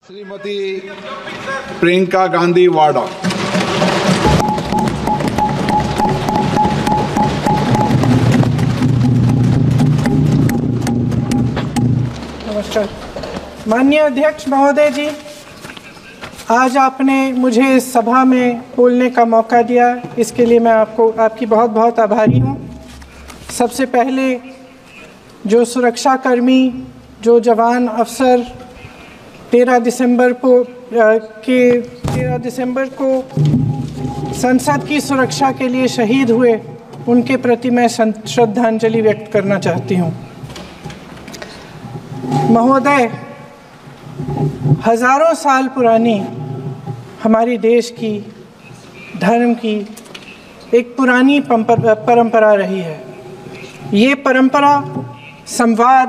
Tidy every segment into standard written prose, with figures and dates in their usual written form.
श्रीमती प्रियंका गांधी वाड्रा। नमस्कार माननीय अध्यक्ष महोदय जी, आज आपने मुझे इस सभा में बोलने का मौका दिया, इसके लिए मैं आपकी बहुत बहुत आभारी हूँ। सबसे पहले जो सुरक्षाकर्मी, जो जवान अफसर 13 दिसंबर को संसद की सुरक्षा के लिए शहीद हुए, उनके प्रति मैं श्रद्धांजलि व्यक्त करना चाहती हूँ। महोदय, हजारों साल पुरानी हमारी देश की धर्म की एक पुरानी परंपरा रही है। ये परंपरा संवाद,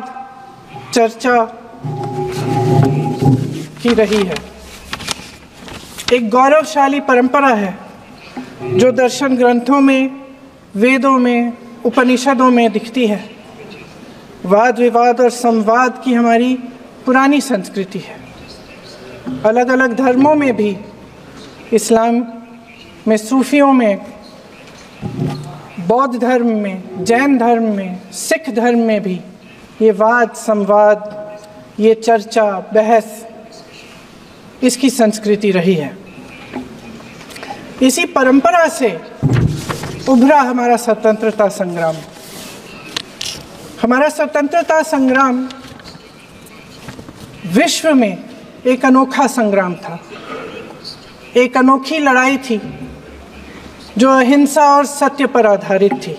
चर्चा की रही है। एक गौरवशाली परंपरा है जो दर्शन ग्रंथों में, वेदों में, उपनिषदों में दिखती है। वाद विवाद और संवाद की हमारी पुरानी संस्कृति है। अलग अलग धर्मों में भी, इस्लाम में, सूफियों में, बौद्ध धर्म में, जैन धर्म में, सिख धर्म में भी ये वाद संवाद, ये चर्चा बहस, इसकी संस्कृति रही है। इसी परंपरा से उभरा हमारा स्वतंत्रता संग्राम। हमारा स्वतंत्रता संग्राम विश्व में एक अनोखा संग्राम था, एक अनोखी लड़ाई थी जो अहिंसा और सत्य पर आधारित थी।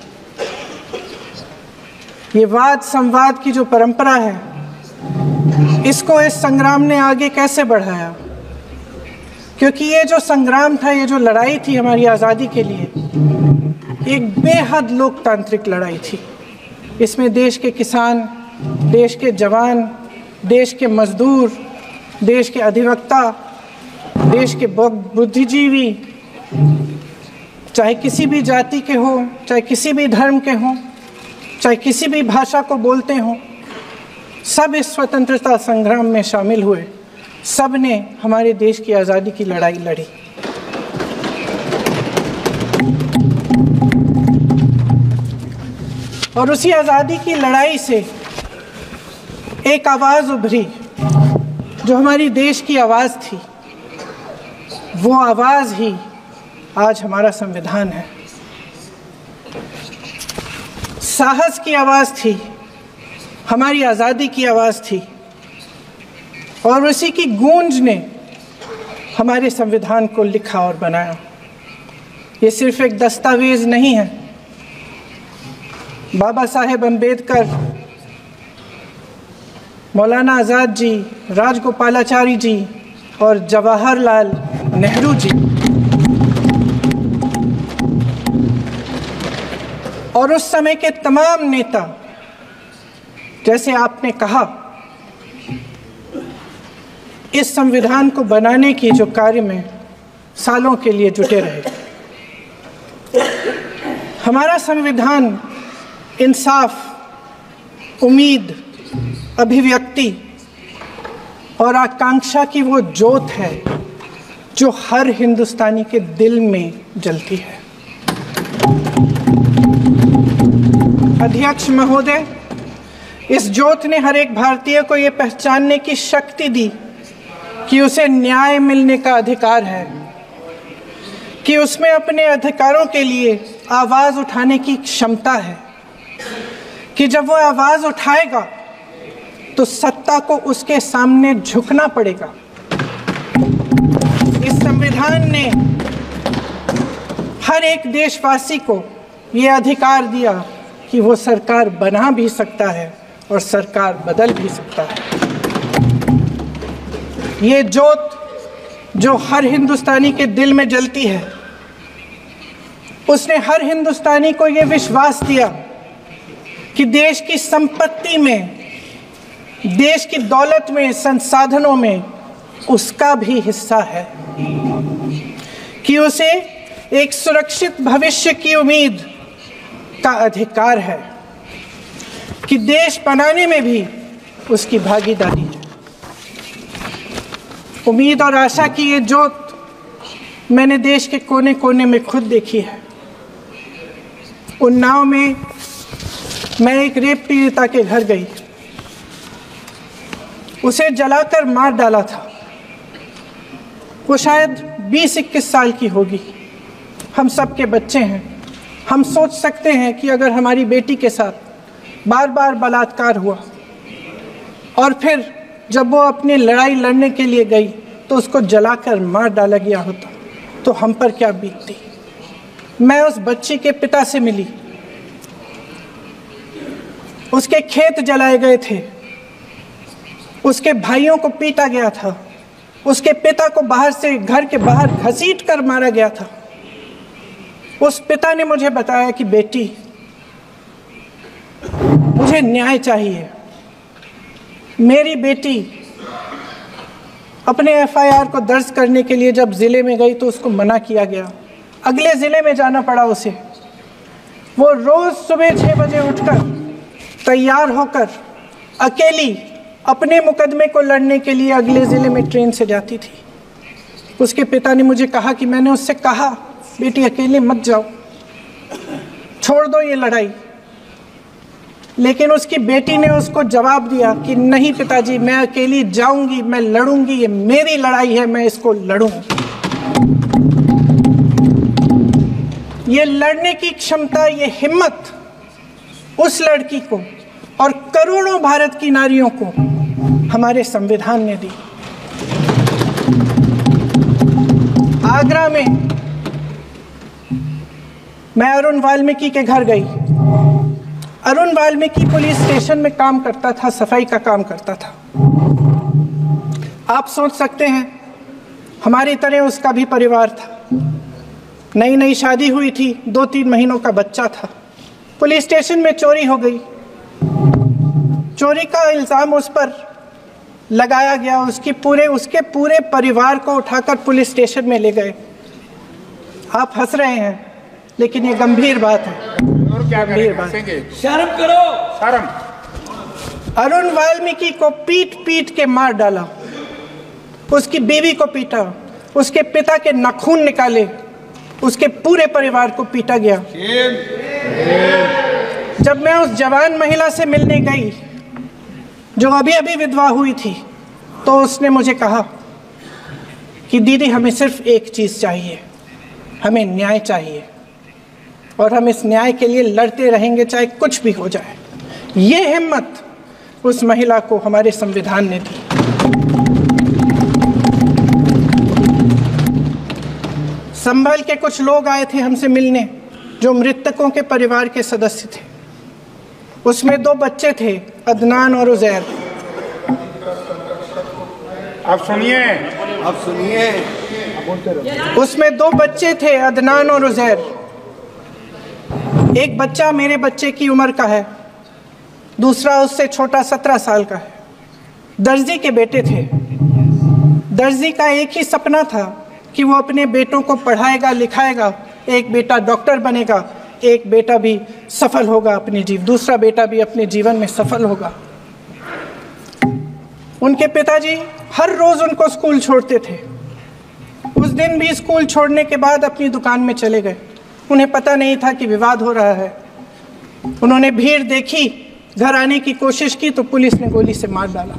ये वाद संवाद की जो परंपरा है, इसको इस संग्राम ने आगे कैसे बढ़ाया? क्योंकि ये जो संग्राम था, ये जो लड़ाई थी हमारी आज़ादी के लिए, एक बेहद लोकतांत्रिक लड़ाई थी। इसमें देश के किसान, देश के जवान, देश के मजदूर, देश के अधिवक्ता, देश के बुद्धिजीवी, चाहे किसी भी जाति के हों, चाहे किसी भी धर्म के हों, चाहे किसी भी भाषा को बोलते हों, सब इस स्वतंत्रता संग्राम में शामिल हुए। सब ने हमारे देश की आज़ादी की लड़ाई लड़ी। और उसी आज़ादी की लड़ाई से एक आवाज़ उभरी जो हमारी देश की आवाज़ थी। वो आवाज़ ही आज हमारा संविधान है। साहस की आवाज़ थी, हमारी आज़ादी की आवाज़ थी, और उसी की गूंज ने हमारे संविधान को लिखा और बनाया। ये सिर्फ एक दस्तावेज नहीं है। बाबा साहेब अम्बेडकर, मौलाना आज़ाद जी, राजगोपालाचारी जी और जवाहरलाल नेहरू जी और उस समय के तमाम नेता, जैसे आपने कहा, इस संविधान को बनाने की जो कार्य में सालों के लिए जुटे रहे। हमारा संविधान इंसाफ, उम्मीद, अभिव्यक्ति और आकांक्षा की वो ज्योत है जो हर हिंदुस्तानी के दिल में जलती है। अध्यक्ष महोदय, इस ज्योत ने हर एक भारतीय को ये पहचानने की शक्ति दी कि उसे न्याय मिलने का अधिकार है, कि उसमें अपने अधिकारों के लिए आवाज़ उठाने की क्षमता है, कि जब वो आवाज़ उठाएगा तो सत्ता को उसके सामने झुकना पड़ेगा। इस संविधान ने हर एक देशवासी को ये अधिकार दिया कि वो सरकार बना भी सकता है और सरकार बदल भी सकता है। ये ज्योत जो हर हिंदुस्तानी के दिल में जलती है, उसने हर हिंदुस्तानी को ये विश्वास दिया कि देश की संपत्ति में, देश की दौलत में, संसाधनों में उसका भी हिस्सा है, कि उसे एक सुरक्षित भविष्य की उम्मीद का अधिकार है, कि देश बनाने में भी उसकी भागीदारी है। उम्मीद और आशा की ये ज्योत मैंने देश के कोने कोने में खुद देखी है। उन्नाव में मैं एक रेप पीड़िता के घर गई, उसे जलाकर मार डाला था। वो शायद 20-21 साल की होगी। हम सब के बच्चे हैं। हम सोच सकते हैं कि अगर हमारी बेटी के साथ बार बार बलात्कार हुआ और फिर जब वो अपनी लड़ाई लड़ने के लिए गई तो उसको जलाकर मार डाला गया होता तो हम पर क्या बीतती। मैं उस बच्ची के पिता से मिली। उसके खेत जलाए गए थे, उसके भाइयों को पीटा गया था, उसके पिता को बाहर से घर के बाहर घसीट कर मारा गया था। उस पिता ने मुझे बताया कि बेटी, मुझे न्याय चाहिए। मेरी बेटी अपने एफआईआर को दर्ज करने के लिए जब ज़िले में गई तो उसको मना किया गया। अगले ज़िले में जाना पड़ा उसे। वो रोज़ सुबह 6 बजे उठकर तैयार होकर अकेली अपने मुकदमे को लड़ने के लिए अगले ज़िले में ट्रेन से जाती थी। उसके पिता ने मुझे कहा कि मैंने उससे कहा, बेटी अकेले मत जाओ, छोड़ दो ये लड़ाई। लेकिन उसकी बेटी ने उसको जवाब दिया कि नहीं पिताजी, मैं अकेली जाऊंगी, मैं लड़ूंगी, ये मेरी लड़ाई है, मैं इसको लड़ूंगी। ये लड़ने की क्षमता, ये हिम्मत उस लड़की को और करोड़ों भारत की नारियों को हमारे संविधान ने दी। आगरा में मैं अरुण वाल्मीकि के घर गई। अरुण वाल्मीकि पुलिस स्टेशन में काम करता था, सफाई का काम करता था। आप सोच सकते हैं हमारी तरह उसका भी परिवार था। नई नई शादी हुई थी, 2-3 महीनों का बच्चा था। पुलिस स्टेशन में चोरी हो गई। चोरी का इल्ज़ाम उस पर लगाया गया। उसके पूरे परिवार को उठाकर पुलिस स्टेशन में ले गए। आप हंस रहे हैं, लेकिन ये गंभीर बात है। गंभीर बात। शर्म करो, शर्म। अरुण वाल्मीकि को पीट पीट के मार डाला, उसकी बीवी को पीटा, उसके पिता के नाखून निकाले, उसके पूरे परिवार को पीटा गया। जब मैं उस जवान महिला से मिलने गई जो अभी अभी विधवा हुई थी, तो उसने मुझे कहा कि दीदी, हमें सिर्फ एक चीज़ चाहिए, हमें न्याय चाहिए और हम इस न्याय के लिए लड़ते रहेंगे, चाहे कुछ भी हो जाए। ये हिम्मत उस महिला को हमारे संविधान ने दी। संभल के कुछ लोग आए थे हमसे मिलने जो मृतकों के परिवार के सदस्य थे। उसमें 2 बच्चे थे, अदनान और उजैर। आप सुनिए। उसमें 2 बच्चे थे, अदनान और उजैर। एक बच्चा मेरे बच्चे की उम्र का है, दूसरा उससे छोटा 17 साल का है। दर्जी के बेटे थे। दर्जी का एक ही सपना था कि वो अपने बेटों को पढ़ाएगा, लिखाएगा। एक बेटा डॉक्टर बनेगा, एक बेटा भी सफल होगा दूसरा बेटा भी अपने जीवन में सफल होगा। उनके पिताजी हर रोज उनको स्कूल छोड़ते थे। उस दिन भी स्कूल छोड़ने के बाद अपनी दुकान में चले गए। उन्हें पता नहीं था कि विवाद हो रहा है। उन्होंने भीड़ देखी, घर आने की कोशिश की तो पुलिस ने गोली से मार डाला।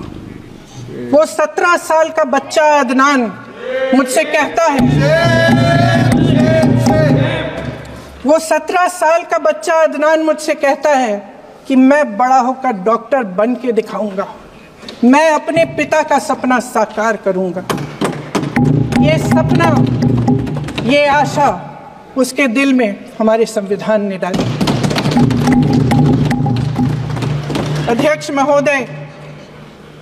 वो 17 साल का बच्चा अदनान मुझसे कहता है, वो 17 साल का बच्चा अदनान मुझसे कहता है कि मैं बड़ा होकर डॉक्टर बन के दिखाऊंगा, मैं अपने पिता का सपना साकार करूंगा। ये सपना, ये आशा उसके दिल में हमारे संविधान ने डाली। अध्यक्ष महोदय,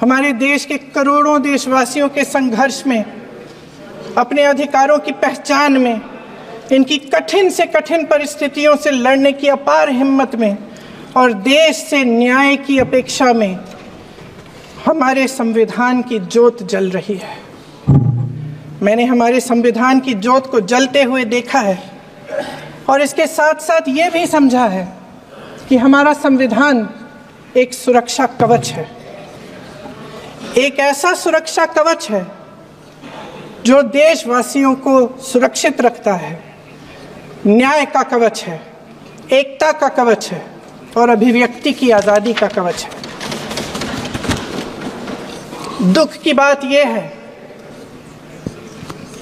हमारे देश के करोड़ों देशवासियों के संघर्ष में, अपने अधिकारों की पहचान में, इनकी कठिन से कठिन परिस्थितियों से लड़ने की अपार हिम्मत में और देश से न्याय की अपेक्षा में हमारे संविधान की ज्योत जल रही है। मैंने हमारे संविधान की ज्योत को जलते हुए देखा है और इसके साथ साथ ये भी समझा है कि हमारा संविधान एक सुरक्षा कवच है। एक ऐसा सुरक्षा कवच है जो देशवासियों को सुरक्षित रखता है, न्याय का कवच है, एकता का कवच है और अभिव्यक्ति की आज़ादी का कवच है। दुख की बात यह है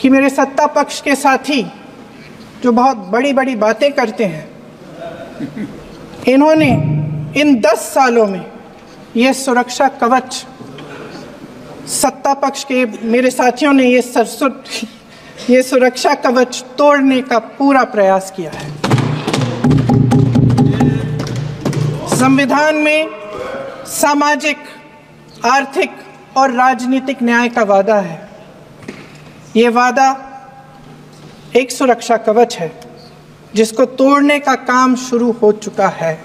कि मेरे सत्ता पक्ष के साथी जो बहुत बड़ी बड़ी बातें करते हैं, इन्होंने इन 10 सालों में ये सुरक्षा कवच, सत्ता पक्ष के मेरे साथियों ने ये सुरक्षा कवच तोड़ने का पूरा प्रयास किया है। संविधान में सामाजिक, आर्थिक और राजनीतिक न्याय का वादा है। ये वादा एक सुरक्षा कवच है जिसको तोड़ने का काम शुरू हो चुका है।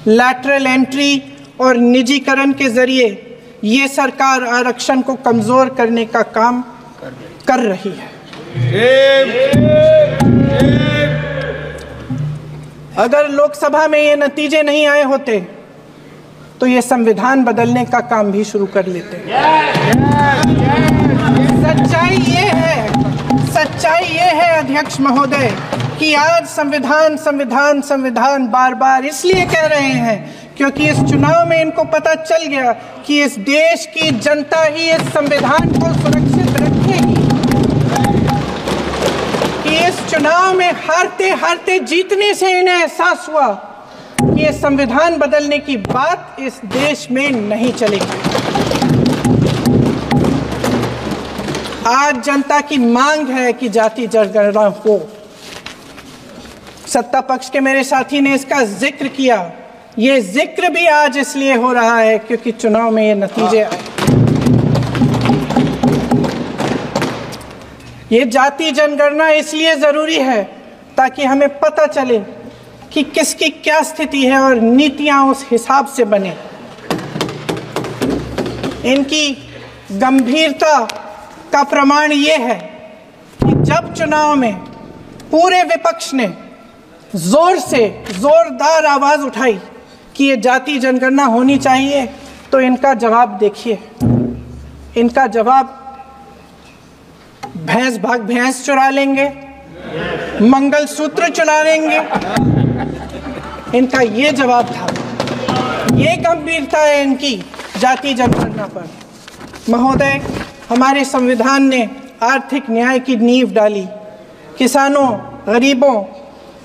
लैटरल एंट्री और निजीकरण के जरिए ये सरकार आरक्षण को कमजोर करने का काम कर रही है। अगर लोकसभा में ये नतीजे नहीं आए होते तो ये संविधान बदलने का काम भी शुरू कर लेते। सच्चाई ये है अध्यक्ष महोदय कि आज संविधान बार बार इसलिए कह रहे हैं क्योंकि इस चुनाव में इनको पता चल गया कि इस देश की जनता ही इस संविधान को सुरक्षित रखेगी, कि इस चुनाव में हारते हारते जीतने से इन्हें एहसास हुआ कि ये संविधान बदलने की बात इस देश में नहीं चलेगी। आज जनता की मांग है कि जाति जनगणना हो। सत्ता पक्ष के मेरे साथी ने इसका जिक्र किया। ये जिक्र भी आज इसलिए हो रहा है क्योंकि चुनाव में ये नतीजे आए। ये जाति जनगणना इसलिए जरूरी है ताकि हमें पता चले कि किसकी क्या स्थिति है और नीतियां उस हिसाब से बने। इनकी गंभीरता का प्रमाण ये है कि जब चुनाव में पूरे विपक्ष ने जोरदार आवाज उठाई कि ये जाति जनगणना होनी चाहिए, तो इनका जवाब देखिए। इनका जवाब भैंस भाग भैंस चुरा लेंगे, मंगलसूत्र चुरा लेंगे, इनका ये जवाब था। ये गंभीरता है इनकी जाति जनगणना पर। महोदय, हमारे संविधान ने आर्थिक न्याय की नींव डाली, किसानों, गरीबों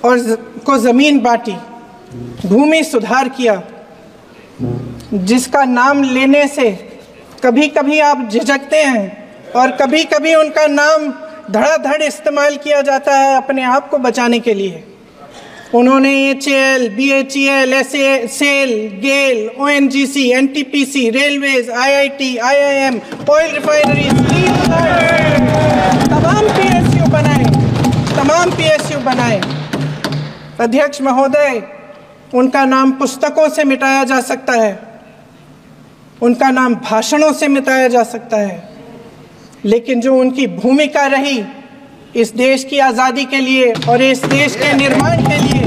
और को जमीन बांटी, भूमि सुधार किया, जिसका नाम लेने से कभी कभी आप झिझकते हैं और कभी कभी उनका नाम धड़ाधड़ इस्तेमाल किया जाता है अपने आप को बचाने के लिए। उन्होंने HAL, BHEL, SAIL, GAIL, ONGC, NTPC, railways, IIT, IIM, oil refineries, तमाम PSU बनाए। अध्यक्ष महोदय, उनका नाम पुस्तकों से मिटाया जा सकता है, उनका नाम भाषणों से मिटाया जा सकता है, लेकिन जो उनकी भूमिका रही इस देश की आज़ादी के लिए और इस देश के निर्माण के लिए,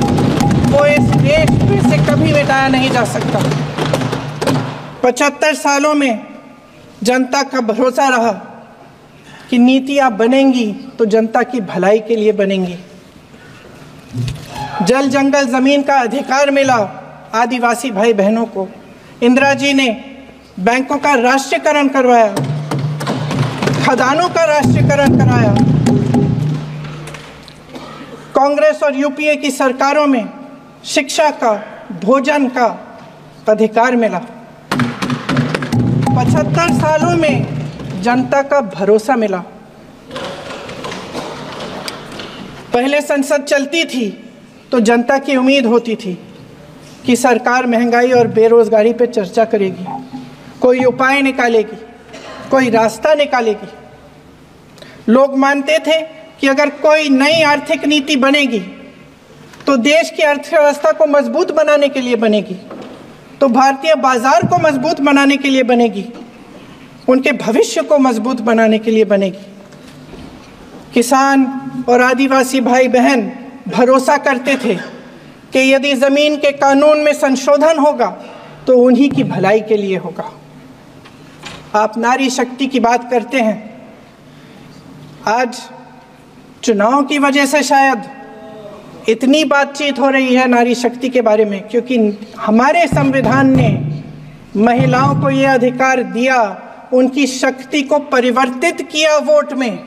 वो इस देश से कभी मिटाया नहीं जा सकता। 75 सालों में जनता का भरोसा रहा कि नीतियाँ बनेंगी तो जनता की भलाई के लिए बनेंगी। जल जंगल जमीन का अधिकार मिला आदिवासी भाई बहनों को। इंदिरा जी ने बैंकों का राष्ट्रीयकरण करवाया, खदानों का राष्ट्रीयकरण कराया। कांग्रेस और यूपीए की सरकारों में शिक्षा का, भोजन का अधिकार मिला। 75 सालों में जनता का भरोसा मिला। पहले संसद चलती थी तो जनता की उम्मीद होती थी कि सरकार महंगाई और बेरोजगारी पर चर्चा करेगी, कोई उपाय निकालेगी, कोई रास्ता निकालेगी। लोग मानते थे कि अगर कोई नई आर्थिक नीति बनेगी तो देश की अर्थव्यवस्था को मजबूत बनाने के लिए बनेगी, तो भारतीय बाजार को मजबूत बनाने के लिए बनेगी, उनके भविष्य को मजबूत बनाने के लिए बनेगी। किसान और आदिवासी भाई बहन भरोसा करते थे कि यदि ज़मीन के कानून में संशोधन होगा तो उन्हीं की भलाई के लिए होगा। आप नारी शक्ति की बात करते हैं, आज चुनाव की वजह से शायद इतनी बातचीत हो रही है नारी शक्ति के बारे में, क्योंकि हमारे संविधान ने महिलाओं को ये अधिकार दिया, उनकी शक्ति को परिवर्तित किया वोट में।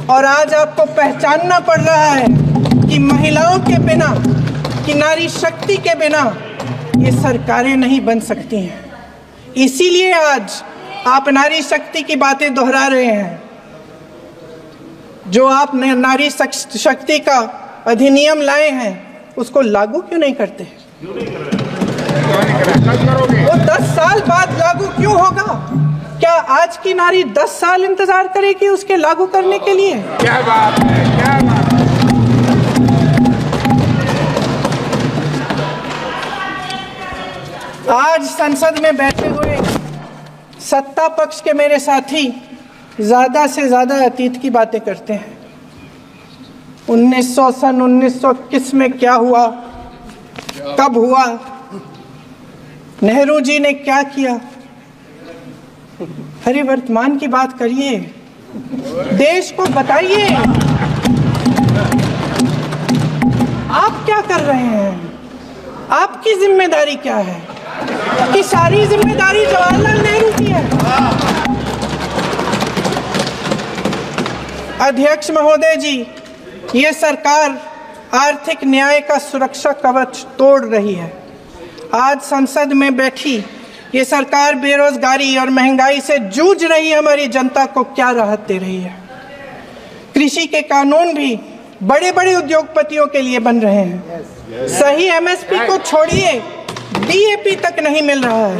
और आज आपको पहचानना पड़ रहा है कि महिलाओं के बिना, कि नारी शक्ति के बिना ये सरकारें नहीं बन सकती हैं। इसीलिए आज आप नारी शक्ति की बातें दोहरा रहे हैं। जो आप नारी शक्ति का अधिनियम लाए हैं उसको लागू क्यों नहीं करते? वो 10 साल बाद लागू क्यों होगा? क्या आज की नारी 10 साल इंतजार करेगी उसके लागू करने के लिए? क्या बात है, क्या बात है। आज संसद में बैठे हुए सत्ता पक्ष के मेरे साथी ज्यादा से ज्यादा अतीत की बातें करते हैं। 1900 किस में क्या हुआ, कब हुआ, नेहरू जी ने क्या किया। अरे वर्तमान की बात करिए, देश को बताइए आप क्या कर रहे हैं, आपकी जिम्मेदारी क्या है? कि सारी जिम्मेदारी जवाहरलाल नेहरू की है। अध्यक्ष महोदय जी, ये सरकार आर्थिक न्याय का सुरक्षा कवच तोड़ रही है। आज संसद में बैठी ये सरकार बेरोजगारी और महंगाई से जूझ रही हमारी जनता को क्या राहत दे रही है? कृषि के कानून भी बड़े बड़े उद्योगपतियों के लिए बन रहे हैं। सही एमएसपी को छोड़िए, डीएपी तक नहीं मिल रहा है।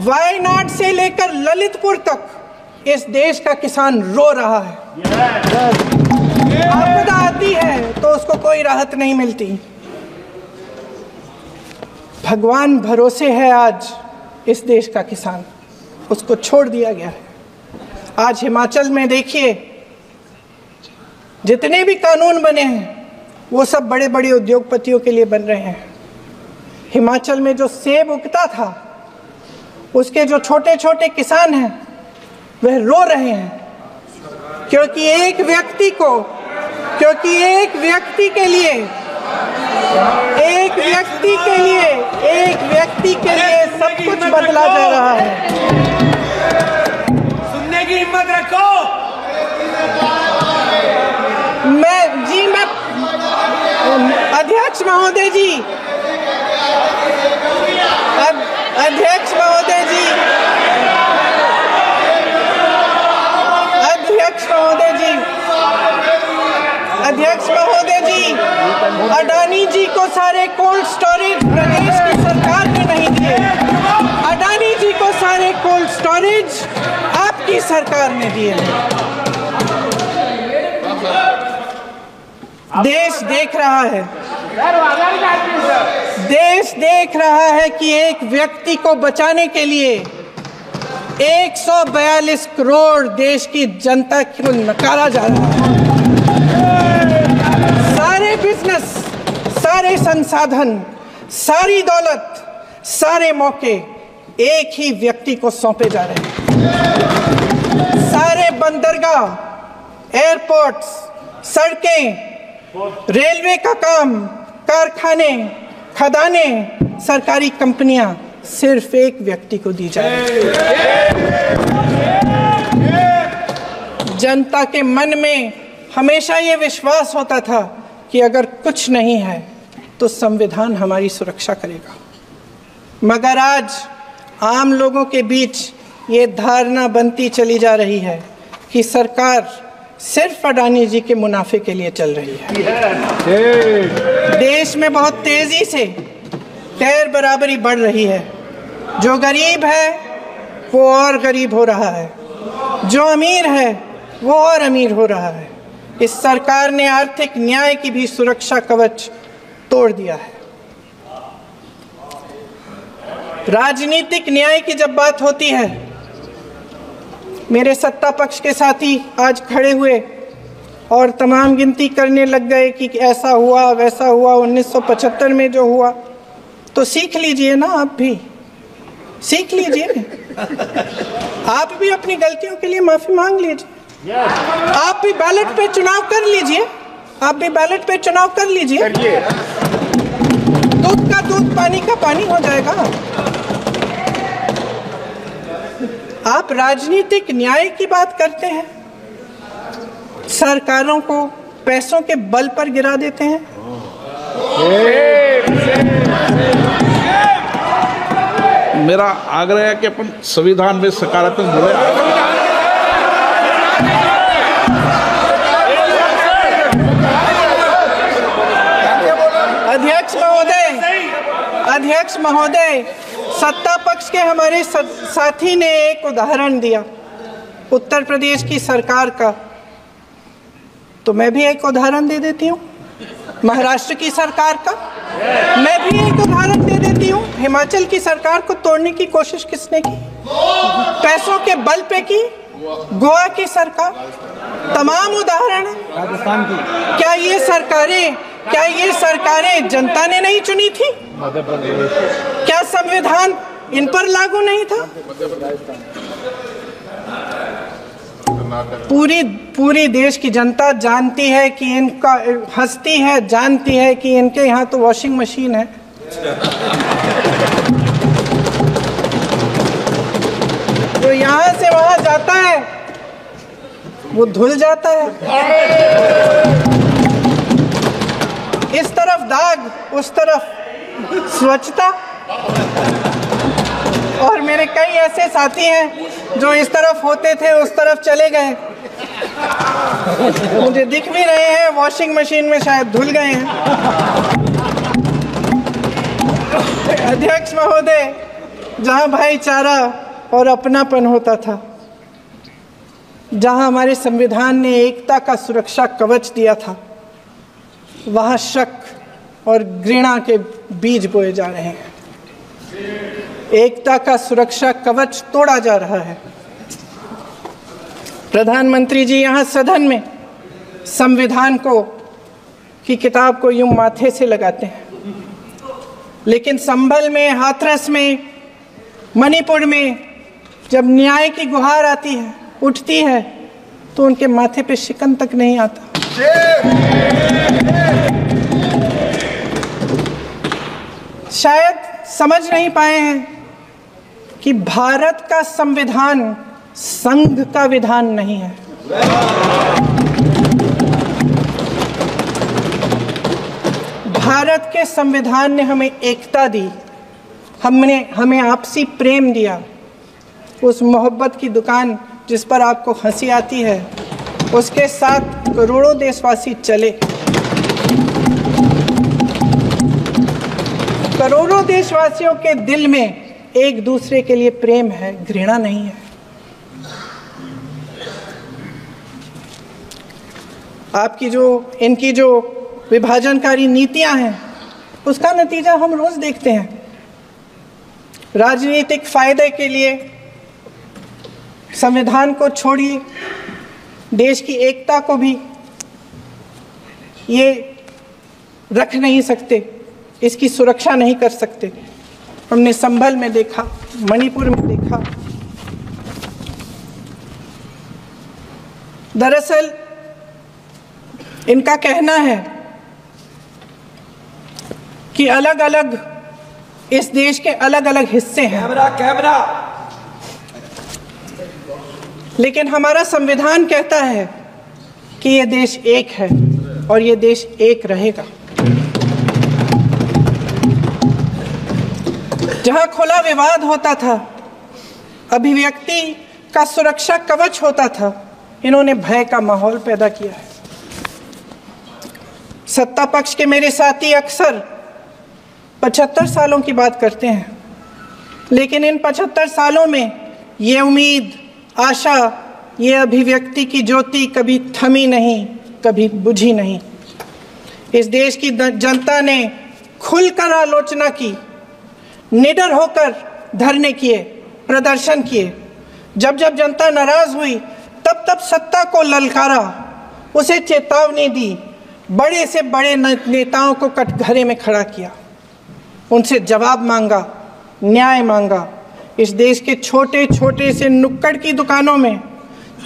वायनाड से लेकर ललितपुर तक इस देश का किसान रो रहा है। आपदा आती है तो उसको कोई राहत नहीं मिलती। भगवान भरोसे है आज इस देश का किसान, उसको छोड़ दिया गया है। आज हिमाचल में देखिए, जितने भी कानून बने हैं वो सब बड़े बड़े उद्योगपतियों के लिए बन रहे हैं। हिमाचल में जो सेब उगता था उसके जो छोटे छोटे किसान हैं वह रो रहे हैं, क्योंकि एक व्यक्ति के लिए सब कुछ बदला जा रहा है। सुनने की हिम्मत रखो। अध्यक्ष महोदय जी, अध्यक्ष महोदय जी, अडानी जी को सारे कोल्ड स्टोरेज प्रदेश की सरकार ने नहीं दिए। अडानी जी को सारे कोल्ड स्टोरेज आपकी सरकार ने दिए। देश देख रहा है कि एक व्यक्ति को बचाने के लिए 142 करोड़ देश की जनता को नकारा जा रहा है। सारे बिजनेस, सारे संसाधन, सारी दौलत, सारे मौके एक ही व्यक्ति को सौंपे जा रहे हैं। सारे बंदरगाह, एयरपोर्ट्स, सड़कें, रेलवे का काम, कारखाने, खदाने, सरकारी कंपनियां सिर्फ एक व्यक्ति को दी जा रही है। जनता के मन में हमेशा ये विश्वास होता था कि अगर कुछ नहीं है तो संविधान हमारी सुरक्षा करेगा, मगर आज आम लोगों के बीच ये धारणा बनती चली जा रही है कि सरकार सिर्फ अडानी जी के मुनाफे के लिए चल रही है। देश में बहुत तेजी से गैर बराबरी बढ़ रही है। जो गरीब है वो और गरीब हो रहा है, जो अमीर है वो और अमीर हो रहा है। इस सरकार ने आर्थिक न्याय की भी सुरक्षा कवच तोड़ दिया है। राजनीतिक न्याय की जब बात होती है, मेरे सत्ता पक्ष के साथी आज खड़े हुए और तमाम गिनती करने लग गए कि ऐसा हुआ वैसा हुआ, 1975 में जो हुआ, तो सीख लीजिए ना आप भी। सीख लीजिए। आप भी अपनी गलतियों के लिए माफी मांग लीजिए। आप भी बैलेट पे चुनाव कर लीजिए। आप भी बैलेट पे चुनाव कर लीजिए। दूध का दूध, पानी का पानी हो जाएगा। आप राजनीतिक न्याय की बात करते हैं, सरकारों को पैसों के बल पर गिरा देते हैं। मेरा आग्रह है कि अपन संविधान में सकारात्मक जुड़े। अध्यक्ष महोदय, सत्ता पक्ष के हमारे साथी ने एक उदाहरण दिया उत्तर प्रदेश की सरकार का, तो मैं भी एक उदाहरण दे देती हूँ महाराष्ट्र की सरकार का। मैं भी एक उदाहरण दे देती हूँ हिमाचल की सरकार को तोड़ने की कोशिश किसने की, पैसों के बल पे की, गोवा की सरकार। तमाम उदाहरण है। राजस्थान की क्या ये सरकारें जनता ने नहीं चुनी थी? क्या संविधान इन पर लागू नहीं था? पूरी देश की जनता जानती है कि इनका हंसती है, जानती है कि इनके यहाँ तो वॉशिंग मशीन है। तो यहाँ से वहां जाता है, वो धुल जाता है। इस तरफ दाग, उस तरफ स्वच्छता। और मेरे कई ऐसे साथी हैं जो इस तरफ होते थे उस तरफ चले गए, मुझे दिख भी रहे हैं, वॉशिंग मशीन में शायद धुल गए हैं। अध्यक्ष महोदय, जहां भाईचारा और अपनापन होता था, जहां हमारे संविधान ने एकता का सुरक्षा कवच दिया था, वहां शक और घृणा के बीज बोए जा रहे हैं। एकता का सुरक्षा कवच तोड़ा जा रहा है। प्रधानमंत्री जी यहाँ सदन में संविधान की किताब को यूं माथे से लगाते हैं, लेकिन संभल में, हाथरस में, मणिपुर में जब न्याय की गुहार आती है, उठती है, तो उनके माथे पे शिकन तक नहीं आता। शायद समझ नहीं पाए हैं कि भारत का संविधान संघ का विधान नहीं है। भारत के संविधान ने हमें एकता दी, हमें आपसी प्रेम दिया। उस मोहब्बत की दुकान जिस पर आपको हंसी आती है, उसके साथ करोड़ों देशवासी चले। करोड़ों देशवासियों के दिल में एक दूसरे के लिए प्रेम है, घृणा नहीं है। इनकी जो विभाजनकारी नीतियां हैं, उसका नतीजा हम रोज देखते हैं। राजनीतिक फायदे के लिए संविधान को छोड़िए, देश की एकता को भी ये रख नहीं सकते, इसकी सुरक्षा नहीं कर सकते। हमने संभल में देखा, मणिपुर में देखा। दरअसल इनका कहना है कि अलग अलग इस देश के अलग अलग हिस्से हैं, कैमरा लेकिन हमारा संविधान कहता है कि ये देश एक है और ये देश एक रहेगा। जहां खुला विवाद होता था, अभिव्यक्ति का सुरक्षा कवच होता था, इन्होंने भय का माहौल पैदा किया है। सत्ता पक्ष के मेरे साथी अक्सर 75 सालों की बात करते हैं, लेकिन इन 75 सालों में ये उम्मीद, आशा, ये अभिव्यक्ति की ज्योति कभी थमी नहीं, कभी बुझी नहीं। इस देश की जनता ने खुलकर आलोचना की, निडर होकर धरने किए, प्रदर्शन किए। जब जब जनता नाराज हुई, तब तब सत्ता को ललकारा, उसे चेतावनी दी, बड़े से बड़े नेताओं को कटघरे में खड़ा किया, उनसे जवाब मांगा, न्याय मांगा, इस देश के छोटे छोटे से नुक्कड़ की दुकानों में,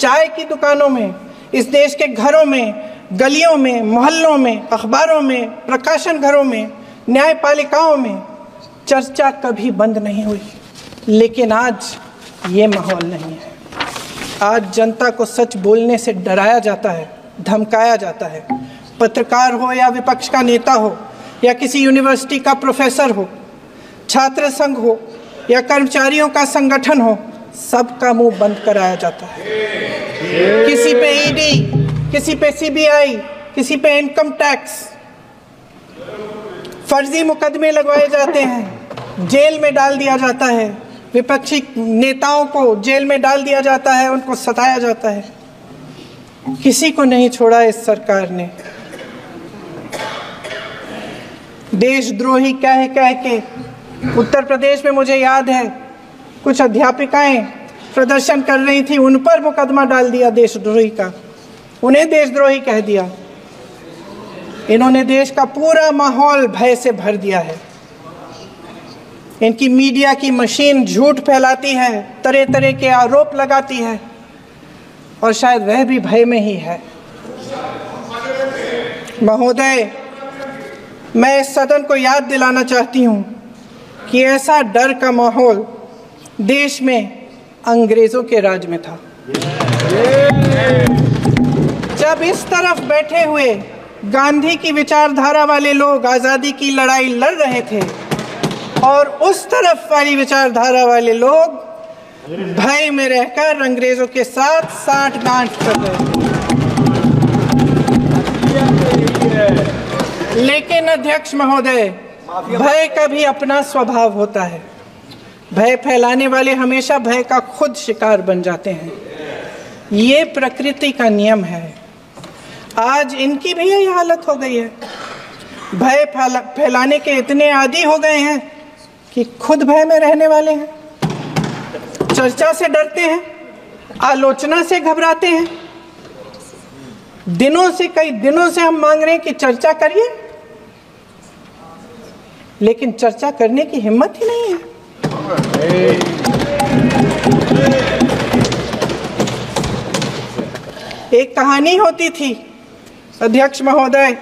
चाय की दुकानों में, इस देश के घरों में, गलियों में, मोहल्लों में, अखबारों में, प्रकाशन घरों में, न्यायपालिकाओं में चर्चा कभी बंद नहीं हुई। लेकिन आज ये माहौल नहीं है। आज जनता को सच बोलने से डराया जाता है, धमकाया जाता है। पत्रकार हो या विपक्ष का नेता हो या किसी यूनिवर्सिटी का प्रोफेसर हो, छात्र संघ हो या कर्मचारियों का संगठन हो, सबका मुंह बंद कराया जाता है। किसी पे ईडी, किसी पे सीबीआई, किसी पे इनकम टैक्स, फर्जी मुकदमे लगवाए जाते हैं, जेल में डाल दिया जाता है, विपक्षी नेताओं को जेल में डाल दिया जाता है, उनको सताया जाता है। किसी को नहीं छोड़ा इस सरकार ने। देशद्रोही कह के उत्तर प्रदेश में मुझे याद है कुछ अध्यापिकाएं प्रदर्शन कर रही थी, उन पर मुकदमा डाल दिया देशद्रोही का, उन्हें देशद्रोही कह दिया। इन्होंने देश का पूरा माहौल भय से भर दिया है। इनकी मीडिया की मशीन झूठ फैलाती है, तरह तरह के आरोप लगाती है और शायद वह भी भय में ही है। महोदय, मैं इस सदन को याद दिलाना चाहती हूँ कि ऐसा डर का माहौल देश में अंग्रेजों के राज में था। जब इस तरफ बैठे हुए गांधी की विचारधारा वाले लोग आज़ादी की लड़ाई लड़ रहे थे और उस तरफ वाली विचारधारा वाले लोग भय में रहकर अंग्रेजों के साथ साठ-गांठ कर रहे थे। लेकिन अध्यक्ष महोदय, भय का भी अपना स्वभाव होता है। भय फैलाने वाले हमेशा भय का खुद शिकार बन जाते हैं। ये प्रकृति का नियम है। आज इनकी भी यही हालत हो गई है। भय फैलाने के इतने आदी हो गए हैं कि खुद भय में रहने वाले हैं, चर्चा से डरते हैं, आलोचना से घबराते हैं। कई दिनों से हम मांग रहे हैं कि चर्चा करिए, लेकिन चर्चा करने की हिम्मत ही नहीं है। एक कहानी होती थी अध्यक्ष महोदय,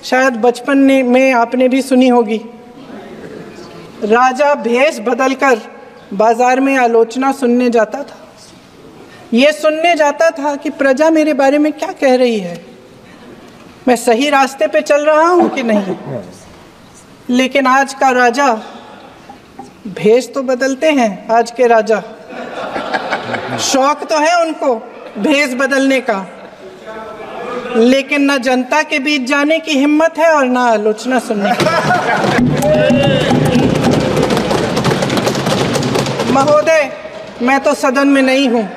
शायद बचपन में आपने भी सुनी होगी। राजा भेष बदलकर बाजार में आलोचना सुनने जाता था। ये सुनने जाता था कि प्रजा मेरे बारे में क्या कह रही है, मैं सही रास्ते पे चल रहा हूँ कि नहीं। लेकिन आज का राजा, भेष तो बदलते हैं आज के राजा, शौक तो है उनको भेष बदलने का, लेकिन न जनता के बीच जाने की हिम्मत है और न आलोचना सुनने की। महोदय, मैं तो सदन में नहीं हूँ।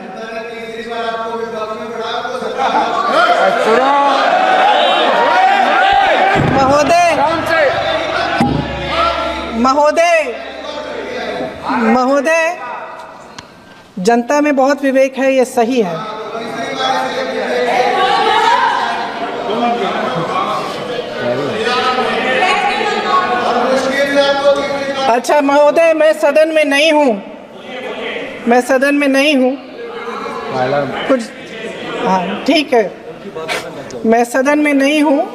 महोदय, जनता में बहुत विवेक है, ये सही है। अच्छा महोदय, मैं सदन में नहीं हूँ, कुछ हाँ ठीक है, मैं सदन में नहीं हूँ,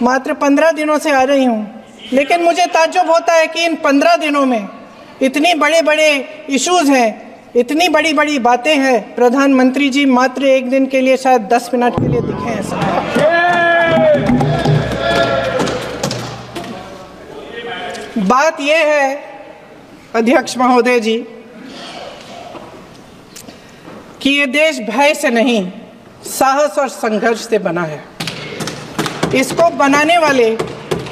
मात्र 15 दिनों से आ रही हूँ। लेकिन मुझे ताज्जुब होता है कि इन 15 दिनों में इतनी बड़े इश्यूज हैं, इतनी बड़ी बातें हैं, प्रधानमंत्री जी मात्र एक दिन के लिए शायद 10 मिनट के लिए दिखे हैं सब। बात यह है अध्यक्ष महोदय जी कि ये देश भय से नहीं, साहस और संघर्ष से बना है। इसको बनाने वाले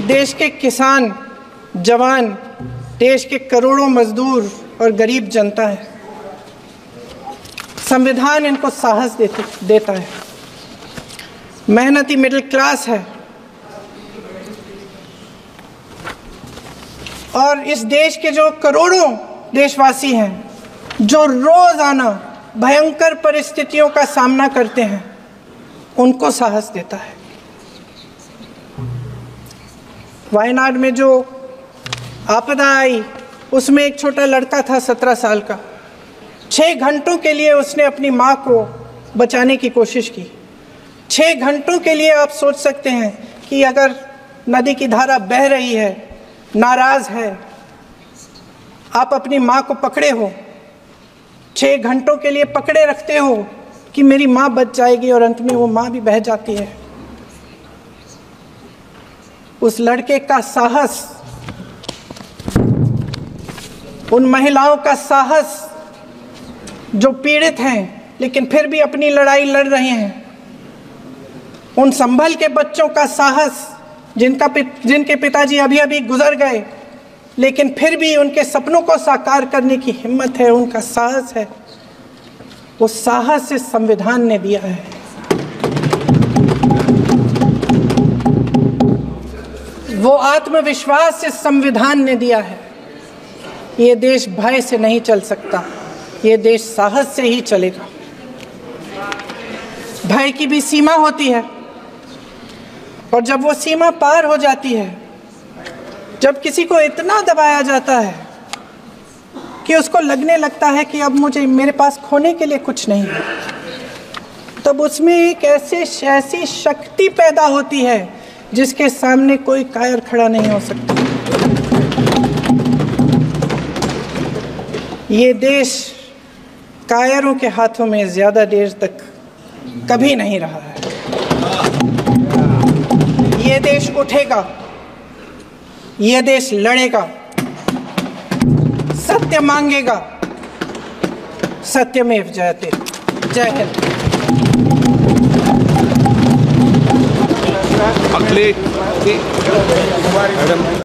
देश के किसान, जवान, देश के करोड़ों मजदूर और गरीब जनता है। संविधान इनको साहस देता है। मेहनती मिडिल क्लास है और इस देश के जो करोड़ों देशवासी हैं, जो रोजाना भयंकर परिस्थितियों का सामना करते हैं, उनको साहस देता है। वायनाड में जो आपदा आई, उसमें एक छोटा लड़का था 17 साल का। 6 घंटों के लिए उसने अपनी माँ को बचाने की कोशिश की। 6 घंटों के लिए आप सोच सकते हैं कि अगर नदी की धारा बह रही है, नाराज है, आप अपनी माँ को पकड़े हो, 6 घंटों के लिए पकड़े रखते हो कि मेरी माँ बच जाएगी, और अंत में वो माँ भी बह जाती है। उस लड़के का साहस, उन महिलाओं का साहस जो पीड़ित हैं लेकिन फिर भी अपनी लड़ाई लड़ रहे हैं, उन संभल के बच्चों का साहस जिनके पिताजी अभी अभी गुजर गए लेकिन फिर भी उनके सपनों को साकार करने की हिम्मत है, उनका साहस है, वो साहस इस संविधान ने दिया है। वो आत्मविश्वास इस संविधान ने दिया है। ये देश भय से नहीं चल सकता, ये देश साहस से ही चलेगा। भय की भी सीमा होती है, और जब वो सीमा पार हो जाती है, जब किसी को इतना दबाया जाता है कि उसको लगने लगता है कि अब मेरे पास खोने के लिए कुछ नहीं है, तब उसमें एक ऐसी शक्ति पैदा होती है जिसके सामने कोई कायर खड़ा नहीं हो सकता। ये देश कायरों के हाथों में ज्यादा देर तक कभी नहीं रहा है। ये देश उठेगा, ये देश लड़ेगा, सत्य मांगेगा, सत्यमेव जयते। जय हिंद। अगले